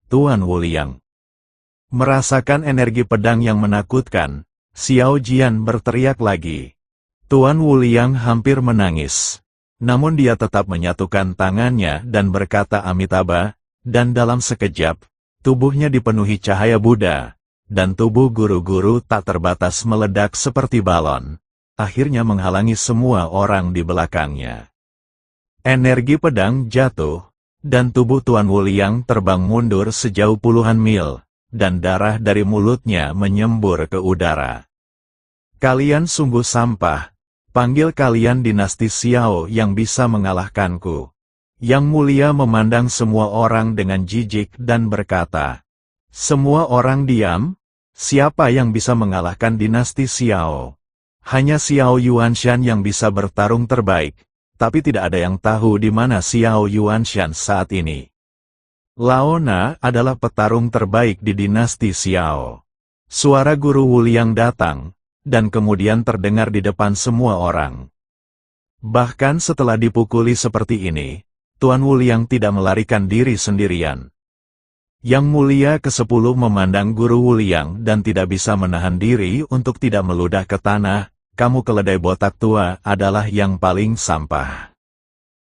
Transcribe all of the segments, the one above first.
Tuan Wuliang. Merasakan energi pedang yang menakutkan, Xiao Jian berteriak lagi. Tuan Wuliang hampir menangis. Namun dia tetap menyatukan tangannya dan berkata Amitabha, dan dalam sekejap, tubuhnya dipenuhi cahaya Buddha, dan tubuh guru-guru tak terbatas meledak seperti balon, akhirnya menghalangi semua orang di belakangnya. Energi pedang jatuh, dan tubuh Tuan Wuliang terbang mundur sejauh puluhan mil, dan darah dari mulutnya menyembur ke udara. Kalian sungguh sampah, panggil kalian dinasti Xiao yang bisa mengalahkanku. Yang Mulia memandang semua orang dengan jijik dan berkata, semua orang diam, siapa yang bisa mengalahkan dinasti Xiao? Hanya Xiao Yuanshan yang bisa bertarung terbaik, tapi tidak ada yang tahu di mana Xiao Yuanshan saat ini. Laona adalah petarung terbaik di dinasti Xiao. Suara Guru Wuliang datang, dan kemudian terdengar di depan semua orang. Bahkan setelah dipukuli seperti ini, Tuan Wuliang tidak melarikan diri sendirian. Yang Mulia ke-10 memandang Guru Wuliang dan tidak bisa menahan diri untuk tidak meludah ke tanah, kamu keledai botak tua adalah yang paling sampah.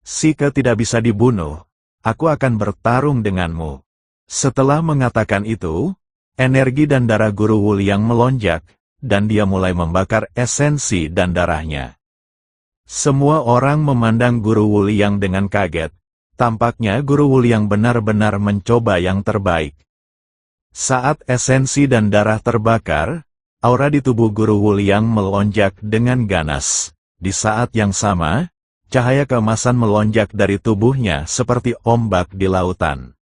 Jika tidak bisa dibunuh, aku akan bertarung denganmu. Setelah mengatakan itu, energi dan darah Guru Wuliang melonjak, dan dia mulai membakar esensi dan darahnya. Semua orang memandang Guru Wuliang dengan kaget. Tampaknya Guru Wuliang benar-benar mencoba yang terbaik. Saat esensi dan darah terbakar, aura di tubuh Guru Wuliang melonjak dengan ganas. Di saat yang sama, cahaya keemasan melonjak dari tubuhnya seperti ombak di lautan.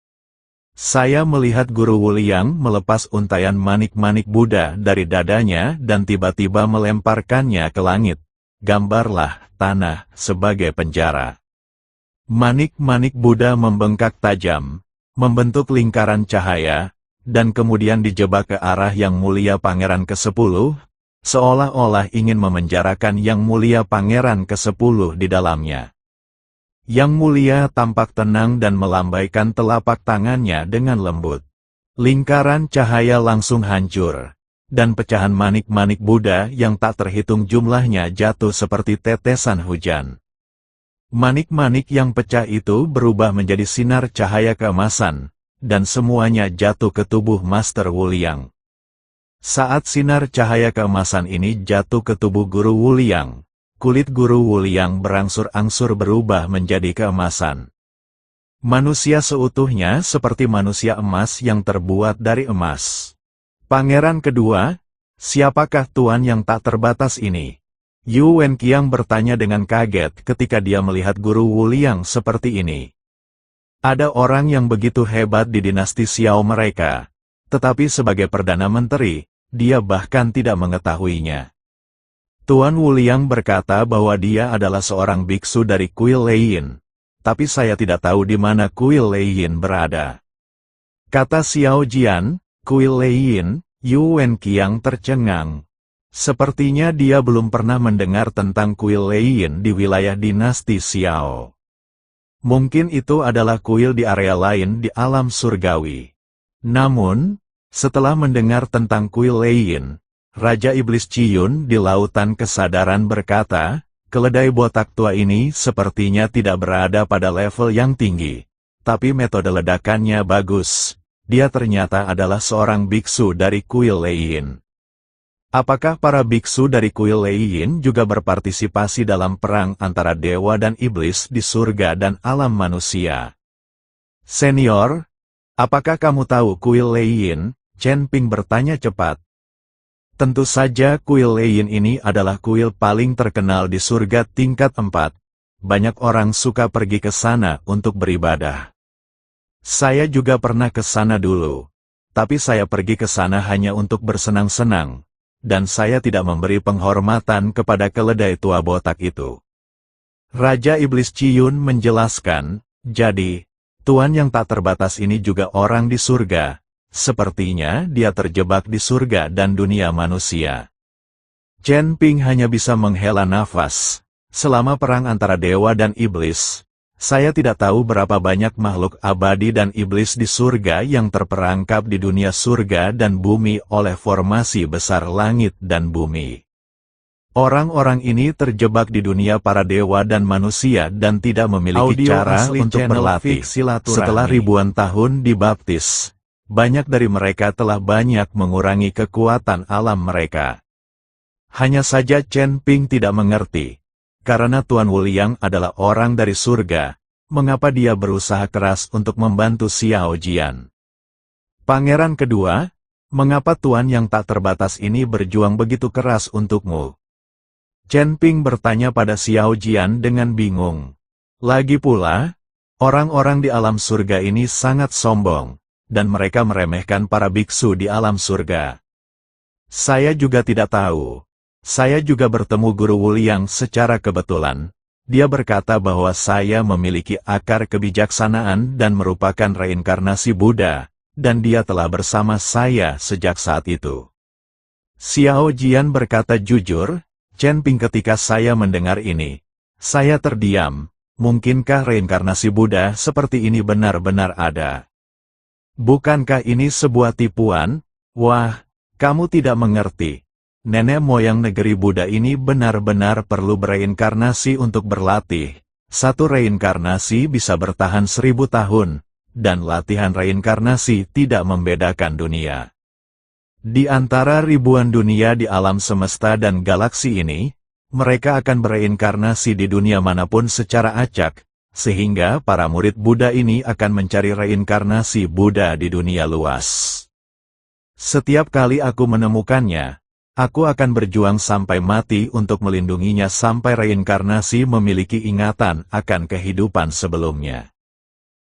Saya melihat Guru Wuliang melepas untaian manik-manik Buddha dari dadanya dan tiba-tiba melemparkannya ke langit. Gambarlah tanah sebagai penjara. Manik-manik Buddha membengkak tajam, membentuk lingkaran cahaya, dan kemudian dijebak ke arah Yang Mulia Pangeran ke-10, seolah-olah ingin memenjarakan Yang Mulia Pangeran ke-10 di dalamnya. Yang Mulia tampak tenang dan melambaikan telapak tangannya dengan lembut. Lingkaran cahaya langsung hancur, dan pecahan manik-manik Buddha yang tak terhitung jumlahnya jatuh seperti tetesan hujan. Manik-manik yang pecah itu berubah menjadi sinar cahaya keemasan, dan semuanya jatuh ke tubuh Master Wuliang. Saat sinar cahaya keemasan ini jatuh ke tubuh Guru Wuliang, kulit Guru Wuliang berangsur-angsur berubah menjadi keemasan. Manusia seutuhnya seperti manusia emas yang terbuat dari emas. Pangeran kedua, siapakah Tuan yang tak terbatas ini? Yu Wenqiang bertanya dengan kaget ketika dia melihat Guru Wuliang seperti ini. Ada orang yang begitu hebat di dinasti Xiao mereka, tetapi sebagai Perdana Menteri, dia bahkan tidak mengetahuinya. Tuan Wuliang berkata bahwa dia adalah seorang biksu dari Kuil Leiyin, tapi saya tidak tahu di mana Kuil Leiyin berada. Kata Xiao Jian, Kuil Leiyin, Yu Wenqiang tercengang. Sepertinya dia belum pernah mendengar tentang Kuil Leiyin di wilayah dinasti Xiao. Mungkin itu adalah kuil di area lain di alam surgawi. Namun, setelah mendengar tentang Kuil Leiyin, Raja Iblis Ciyun di Lautan Kesadaran berkata, keledai botak tua ini sepertinya tidak berada pada level yang tinggi. Tapi metode ledakannya bagus. Dia ternyata adalah seorang biksu dari Kuil Leiyin. Apakah para biksu dari Kuil Leiyin juga berpartisipasi dalam perang antara dewa dan iblis di surga dan alam manusia? Senior, apakah kamu tahu Kuil Leiyin? Chen Ping bertanya cepat. Tentu saja Kuil Leiyin ini adalah kuil paling terkenal di surga tingkat 4. Banyak orang suka pergi ke sana untuk beribadah. Saya juga pernah ke sana dulu. Tapi saya pergi ke sana hanya untuk bersenang-senang. Dan saya tidak memberi penghormatan kepada keledai tua botak itu. Raja Iblis Ciyun menjelaskan, jadi, Tuan yang tak terbatas ini juga orang di surga. Sepertinya dia terjebak di surga dan dunia manusia. Chen Ping hanya bisa menghela nafas. Selama perang antara dewa dan iblis, Saya tidak tahu berapa banyak makhluk abadi dan iblis di surga yang terperangkap di dunia surga dan bumi oleh formasi besar langit dan bumi. Orang-orang ini terjebak di dunia para dewa dan manusia dan tidak memiliki cara untuk berlatih. Setelah ribuan tahun dibaptis, banyak dari mereka telah banyak mengurangi kekuatan alam mereka. Hanya saja Chen Ping tidak mengerti. Karena Tuan Wuliang adalah orang dari surga, mengapa dia berusaha keras untuk membantu Xiao Jian? Pangeran kedua, mengapa Tuan yang tak terbatas ini berjuang begitu keras untukmu? Chen Ping bertanya pada Xiao Jian dengan bingung. Lagi pula, orang-orang di alam surga ini sangat sombong, dan mereka meremehkan para biksu di alam surga. Saya juga tidak tahu. Saya juga bertemu Guru Wuliang secara kebetulan. Dia berkata bahwa saya memiliki akar kebijaksanaan dan merupakan reinkarnasi Buddha, dan dia telah bersama saya sejak saat itu. Xiao Jian berkata jujur, Chen Ping ketika saya mendengar ini, saya terdiam. Mungkinkah reinkarnasi Buddha seperti ini benar-benar ada? Bukankah ini sebuah tipuan? Wah, kamu tidak mengerti. Nenek moyang negeri Buddha ini benar-benar perlu bereinkarnasi untuk berlatih. Satu reinkarnasi bisa bertahan 1000 tahun, dan latihan reinkarnasi tidak membedakan dunia. Di antara ribuan dunia di alam semesta dan galaksi ini, mereka akan bereinkarnasi di dunia manapun secara acak, sehingga para murid Buddha ini akan mencari reinkarnasi Buddha di dunia luas. Setiap kali aku menemukannya, aku akan berjuang sampai mati untuk melindunginya sampai reinkarnasi memiliki ingatan akan kehidupan sebelumnya.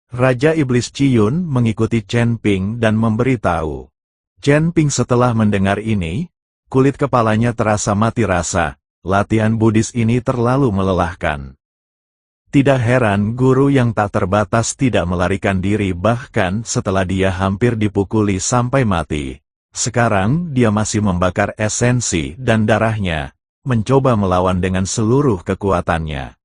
Raja Iblis Ciyun mengikuti Chen Ping dan memberitahu. Chen Ping setelah mendengar ini, kulit kepalanya terasa mati rasa, latihan Buddhis ini terlalu melelahkan. Tidak heran guru yang tak terbatas tidak melarikan diri bahkan setelah dia hampir dipukuli sampai mati. Sekarang dia masih membakar esensi dan darahnya, mencoba melawan dengan seluruh kekuatannya.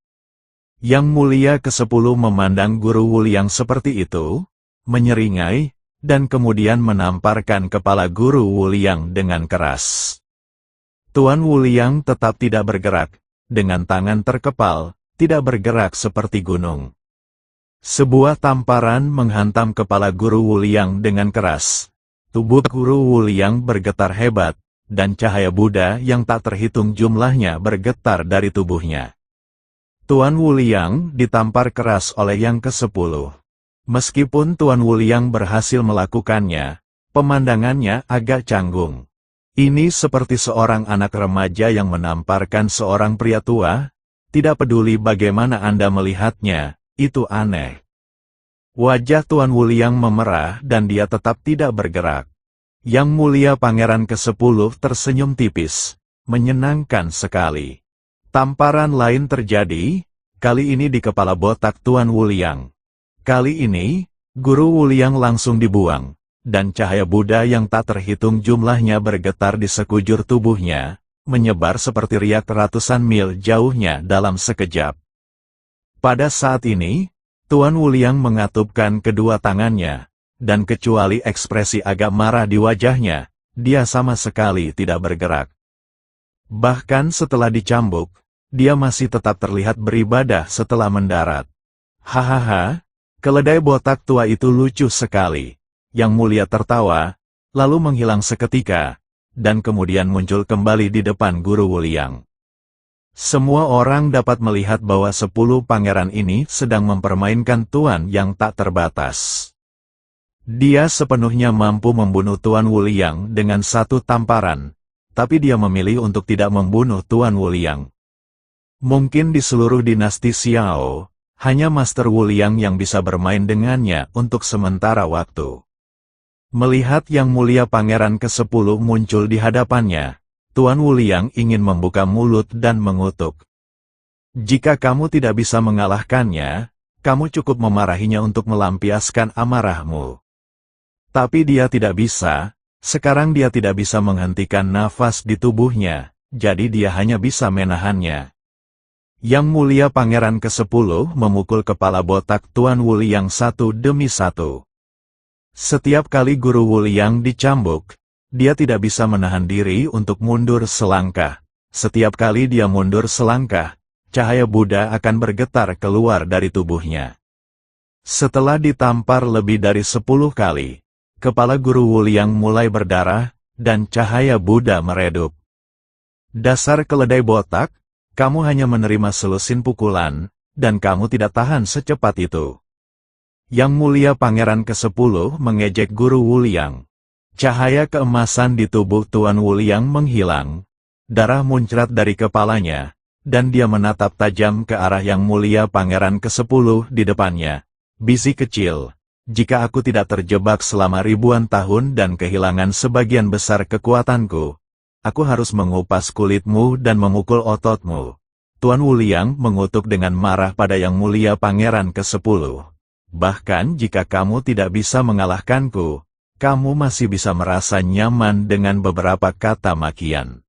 Yang mulia ke-10 memandang Guru Wuliang seperti itu, menyeringai, dan kemudian menamparkan kepala Guru Wuliang dengan keras. Tuan Wuliang tetap tidak bergerak, dengan tangan terkepal, tidak bergerak seperti gunung. Sebuah tamparan menghantam kepala Guru Wuliang dengan keras. Tubuh Guru Wuliang bergetar hebat, dan cahaya Buddha yang tak terhitung jumlahnya bergetar dari tubuhnya. Tuan Wuliang ditampar keras oleh yang ke-10. Meskipun Tuan Wuliang berhasil melakukannya, pemandangannya agak canggung. Ini seperti seorang anak remaja yang menamparkan seorang pria tua, tidak peduli bagaimana Anda melihatnya, itu aneh. Wajah Tuan Wuliang memerah dan dia tetap tidak bergerak. Yang mulia Pangeran ke-10 tersenyum tipis, menyenangkan sekali. Tamparan lain terjadi, kali ini di kepala botak Tuan Wuliang. Kali ini, Guru Wuliang langsung dibuang, dan cahaya Buddha yang tak terhitung jumlahnya bergetar di sekujur tubuhnya, menyebar seperti riak ratusan mil jauhnya dalam sekejap. Pada saat ini, Tuan Wuliang mengatupkan kedua tangannya, dan kecuali ekspresi agak marah di wajahnya, dia sama sekali tidak bergerak. Bahkan setelah dicambuk, dia masih tetap terlihat beribadah setelah mendarat. Hahaha, keledai botak tua itu lucu sekali. Yang mulia tertawa, lalu menghilang seketika, dan kemudian muncul kembali di depan Guru Wuliang. Semua orang dapat melihat bahwa 10 pangeran ini sedang mempermainkan Tuan yang tak terbatas. Dia sepenuhnya mampu membunuh Tuan Wuliang dengan satu tamparan, tapi dia memilih untuk tidak membunuh Tuan Wuliang. Mungkin di seluruh dinasti Xiao, hanya Master Wuliang yang bisa bermain dengannya untuk sementara waktu. Melihat Yang Mulia Pangeran ke-10 muncul di hadapannya, Tuan Wuliang ingin membuka mulut dan mengutuk. Jika kamu tidak bisa mengalahkannya, kamu cukup memarahinya untuk melampiaskan amarahmu. Tapi dia tidak bisa, sekarang dia tidak bisa menghentikan nafas di tubuhnya, jadi dia hanya bisa menahannya. Yang Mulia Pangeran ke-10 memukul kepala botak Tuan Wuliang satu demi satu. Setiap kali Guru Wuliang dicambuk, dia tidak bisa menahan diri untuk mundur selangkah. Setiap kali dia mundur selangkah, cahaya Buddha akan bergetar keluar dari tubuhnya. Setelah ditampar lebih dari 10 kali, kepala Guru Wuliang mulai berdarah, dan cahaya Buddha meredup. Dasar keledai botak, kamu hanya menerima selusin pukulan, dan kamu tidak tahan secepat itu. Yang Mulia Pangeran ke-10 mengejek Guru Wuliang. Cahaya keemasan di tubuh Tuan Wuliang menghilang, darah muncrat dari kepalanya, dan dia menatap tajam ke arah Yang Mulia Pangeran ke-10 di depannya. Bisi kecil, jika aku tidak terjebak selama ribuan tahun dan kehilangan sebagian besar kekuatanku, aku harus mengupas kulitmu dan memukul ototmu. Tuan Wuliang mengutuk dengan marah pada Yang Mulia Pangeran ke-10. Bahkan jika kamu tidak bisa mengalahkanku, kamu masih bisa merasa nyaman dengan beberapa kata makian.